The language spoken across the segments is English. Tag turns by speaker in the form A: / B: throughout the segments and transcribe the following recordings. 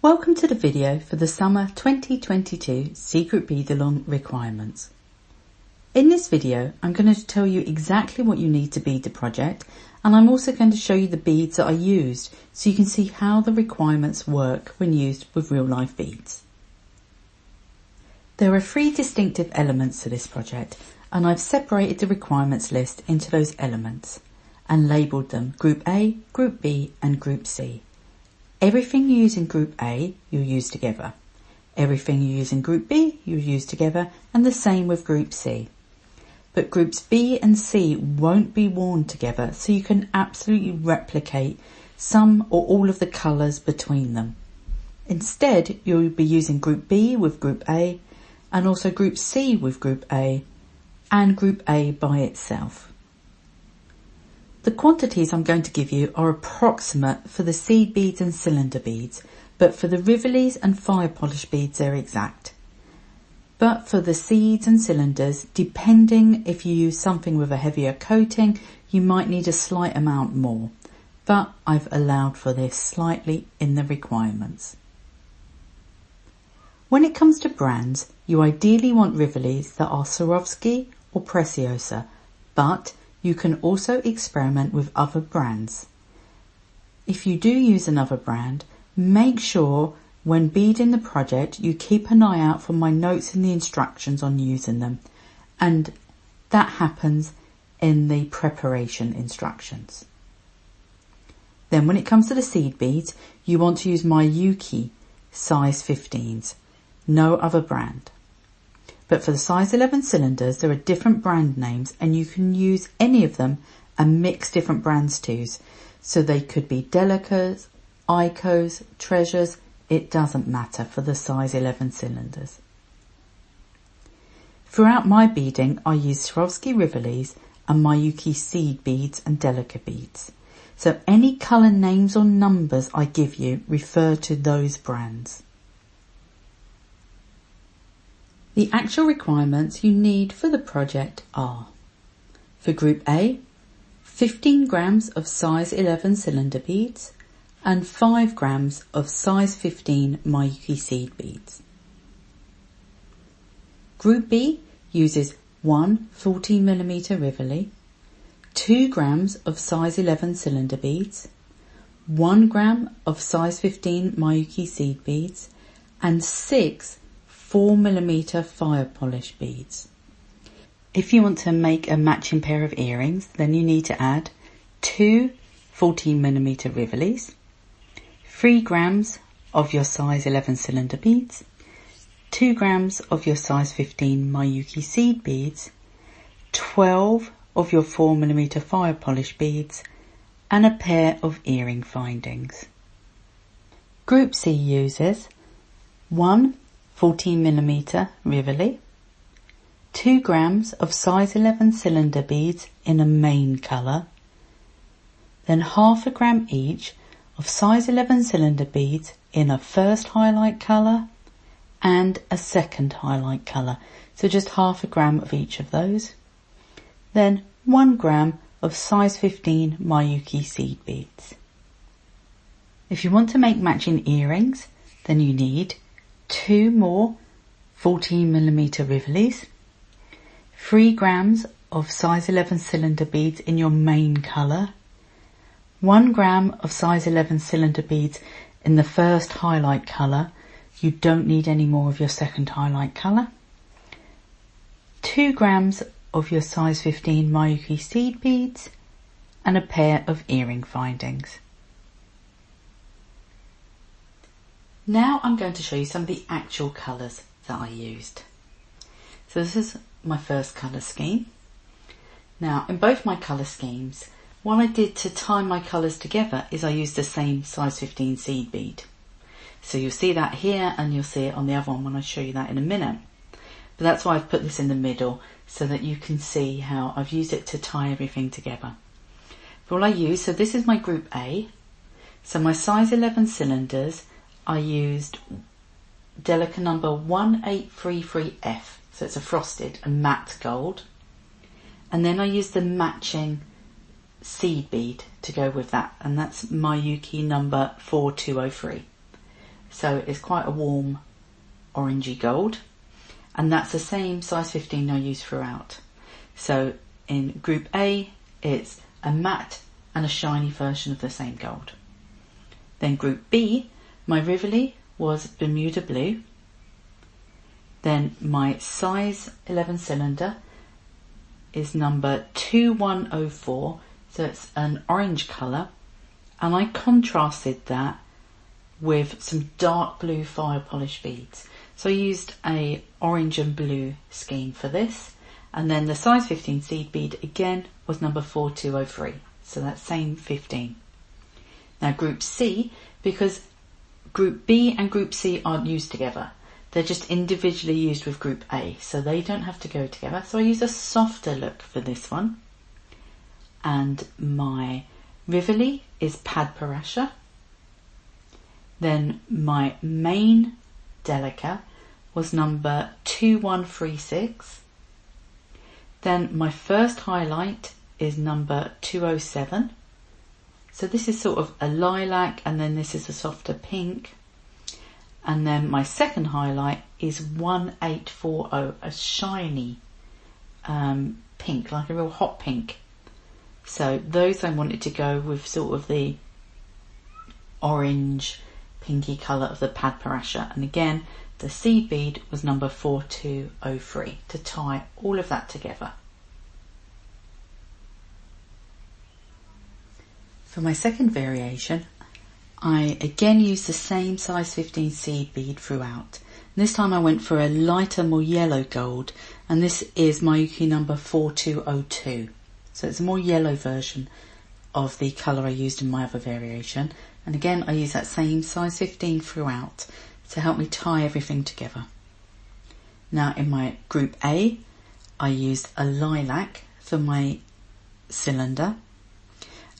A: Welcome to the video for the Summer 2022 Secret Bead Along requirements. In this video, I'm going to tell you exactly what you need to bead the project, and I'm also going to show you the beads that I used so you can see how the requirements work when used with real life beads. There are 3 distinctive elements to this project, and I've separated the requirements list into those elements and labelled them Group A, Group B and Group C. Everything you use in Group A, you'll use together. Everything you use in Group B, you'll use together, and the same with Group C. But Groups B and C won't be worn together, so you can absolutely replicate some or all of the colours between them. Instead, you'll be using Group B with Group A, and also Group C with Group A, and Group A by itself. The quantities I'm going to give you are approximate for the seed beads and cylinder beads, but for the Rivolis and fire polish beads they're exact. But for the seeds and cylinders, depending if you use something with a heavier coating, you might need a slight amount more, but I've allowed for this slightly in the requirements. When it comes to brands, you ideally want Rivolis that are Swarovski or Preciosa, but you can also experiment with other brands. If you do use another brand, make sure when beading the project you keep an eye out for my notes in the instructions on using them, and that happens in the preparation instructions. Then when it comes to the seed beads, you want to use Miyuki size 15s, no other brand. But for the size 11 cylinders, there are different brand names and you can use any of them and mix different brands too. So they could be Delicas, Icos, Treasures, it doesn't matter for the size 11 cylinders. Throughout my beading, I use Swarovski Rivolis and Miyuki seed beads and Delica beads. So any colour names or numbers I give you refer to those brands. The actual requirements you need for the project are: for Group A, 15 grams of size 11 cylinder beads and 5 grams of size 15 Miyuki seed beads. Group B uses 1 14mm Rivoli, 2 grams of size 11 cylinder beads, 1 gram of size 15 Miyuki seed beads and 6 4mm fire polish beads. If you want to make a matching pair of earrings, then you need to add 2 14mm Rivolis, 3 grams of your size 11 cylinder beads, 2 grams of your size 15 Miyuki seed beads, 12 of your 4mm fire polish beads, and a pair of earring findings. Group C uses 1 14mm Rivoli, 2 grams of size 11 cylinder beads in a main colour, then half a gram each of size 11 cylinder beads in a first highlight colour and a second highlight colour, so just half a gram of each of those, then 1 gram of size 15 Miyuki seed beads. If you want to make matching earrings, then you need 2 more 14mm Rivolis, 3 grams of size 11 cylinder beads in your main colour, 1 gram of size 11 cylinder beads in the first highlight colour, you don't need any more of your second highlight colour, 2 grams of your size 15 Miyuki seed beads and a pair of earring findings. Now I'm going to show you some of the actual colours that I used. So this is my first colour scheme. Now in both my colour schemes, what I did to tie my colours together is I used the same size 15 seed bead. So you'll see that here and you'll see it on the other one when I show you that in a minute. But that's why I've put this in the middle so that you can see how I've used it to tie everything together. But all I use, so this is my Group A. So my size 11 cylinders, I used Delica number 1833F, so it's a frosted and matte gold. And then I used the matching seed bead to go with that, and that's Miyuki number 4203. so it's quite a warm orangey gold, and that's the same size 15 I use throughout. So in group A, it's a matte and a shiny version of the same gold. Then group B, my Rivoli was Bermuda blue. Then my size 11 cylinder is number 2104, so it's an orange colour, and I contrasted that with some dark blue fire polish beads. So I used a orange and blue scheme for this, and then the size 15 seed bead again was number 4203, so that's same 15. Now group C, because group B and group C aren't used together, they're just individually used with group A, so they don't have to go together. So I use a softer look for this one. And my Rivoli is Padparadscha. Then my main Delica was number 2136. Then my first highlight is number 207. So this is sort of a lilac, and then this is a softer pink. And then my second highlight is 1840, a shiny pink, like a real hot pink. So those I wanted to go with sort of the orange pinky colour of the Padparadscha. And again, the seed bead was number 4203 to tie all of that together. For my second variation, I again used the same size 15 seed bead throughout. This time I went for a lighter, more yellow gold, and this is Miyuki number 4202. So it's a more yellow version of the colour I used in my other variation. And again, I use that same size 15 throughout to help me tie everything together. Now in my group A, I used a lilac for my cylinder,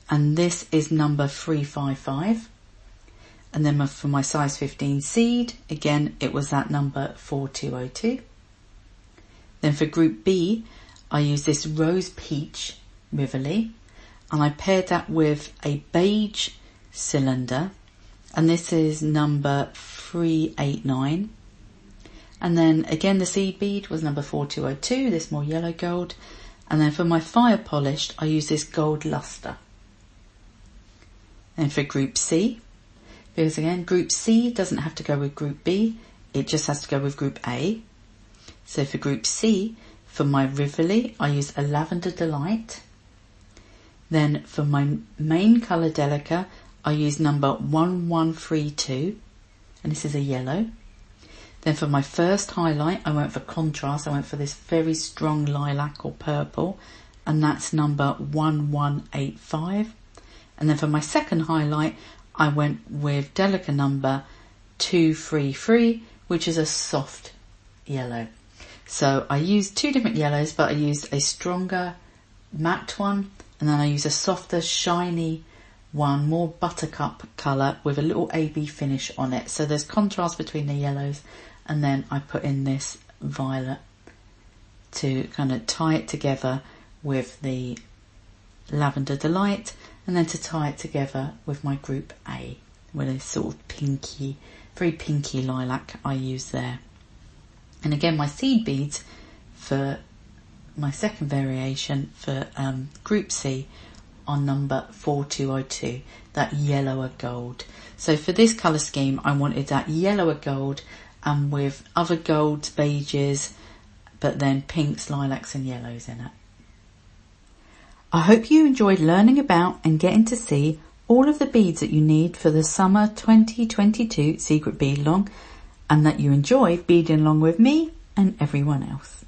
A: and this is number 355. And then for my size 15 seed, again, it was that number 4202. Then for group B, I used this rose peach Rivoli, and I paired that with a beige cylinder, and this is number 389. And then again, the seed bead was number 4202, this more yellow gold. And then for my fire polished, I used this gold luster. And for group C, because again, group C doesn't have to go with group B, it just has to go with group A. So for group C, for my Rivoli, I use a Lavender Delight. Then for my main colour Delica, I use number 1132, and this is a yellow. Then for my first highlight, I went for contrast, I went for this very strong lilac or purple, and that's number 1185. And then for my second highlight, I went with Delica number 233, which is a soft yellow. So I used two different yellows, but I used a stronger matte one, and then I used a softer shiny one, more buttercup colour with a little AB finish on it. So there's contrast between the yellows, and then I put in this violet to kind of tie it together with the Lavender Delight, and then to tie it together with my group A with a sort of pinky, very pinky lilac I use there. And again, my seed beads for my second variation for group C are number 4202, that yellower gold. So for this colour scheme, I wanted that yellower gold, and with other golds, beiges, but then pinks, lilacs and yellows in it. I hope you enjoyed learning about and getting to see all of the beads that you need for the summer 2022 Secret Bead Along, and that you enjoy beading along with me and everyone else.